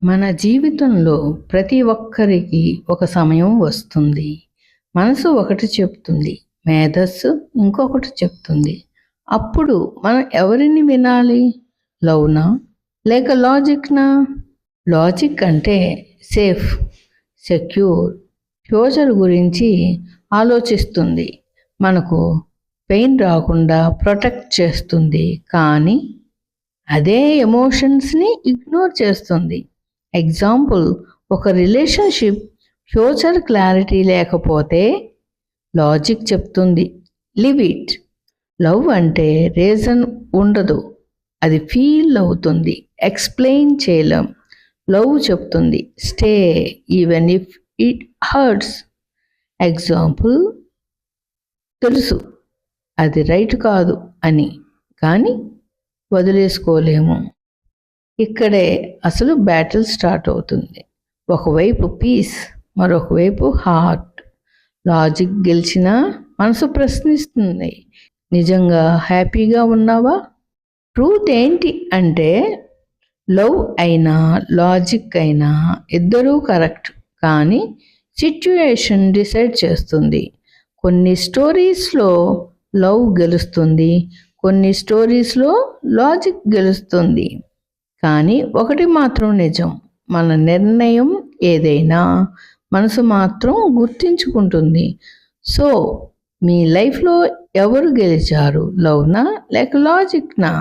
మన జీవితంలో ప్రతి ఒక్కరికి ఒక సమయం వస్తుంది. మనసు ఒకటి చెప్తుంది, మేధస్సు ఇంకొకటి చెప్తుంది. అప్పుడు మనం ఎవరిని వినాలి? లవ్నా లేక లాజిక్నా? లాజిక్ అంటే సేఫ్, సెక్యూర్, ఫ్యూచర్ గురించి ఆలోచిస్తుంది, మనకు పెయిన్ రాకుండా ప్రొటెక్ట్ చేస్తుంది. కానీ అదే ఎమోషన్స్ని ఇగ్నోర్ చేస్తుంది. ఎగ్జాంపుల్, ఒక రిలేషన్షిప్ ఫ్యూచర్ క్లారిటీ లేకపోతే లాజిక్ చెప్తుంది లివ్ ఇట్. లవ్ అంటే రీజన్ ఉండదు, అది ఫీల్ అవుతుంది, ఎక్స్ప్లెయిన్ చేయలేం. లవ్ చెప్తుంది stay even if it hurts. Example, తెలుసు అది రైట్ కాదు అని, కానీ వదిలేసుకోలేము. ఇక్కడే అసలు బ్యాటిల్ స్టార్ట్ అవుతుంది. ఒకవైపు పీస్, మరొక వైపు హార్ట్. లాజిక్ గెలిచినా మనసు ప్రశ్నిస్తుంది, నిజంగా హ్యాపీగా ఉన్నావా? ట్రూత్ ఏంటి అంటే లవ్ అయినా లాజిక్ అయినా ఇద్దరూ కరెక్ట్, కానీ సిచ్యుయేషన్ డిసైడ్ చేస్తుంది. కొన్ని స్టోరీస్లో లవ్ గెలుస్తుంది, కొన్ని స్టోరీస్లో లాజిక్ గెలుస్తుంది. కానీ ఒకటి మాత్రం నిజం, మన నిర్ణయం ఏదైనా మనసు మాత్రం గుర్తించుకుంటుంది. సో మీ లైఫ్లో ఎవరు గెలిచారు, లవ్నా లేక లాజిక్నా?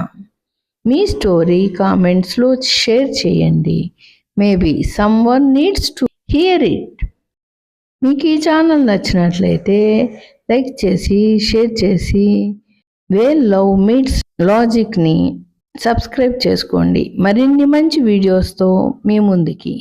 మీ స్టోరీ కామెంట్స్లో షేర్ చేయండి. Maybe someone needs to hear it. మీకు ఈ ఛానల్ నచ్చినట్లయితే లైక్ చేసి షేర్ చేసి వేర్ లవ్ మీట్స్ లాజిక్ని సబ్స్క్రైబ్ చేసుకోండి. మరిన్ని మంచి వీడియోస్తో మీ ముందుకి.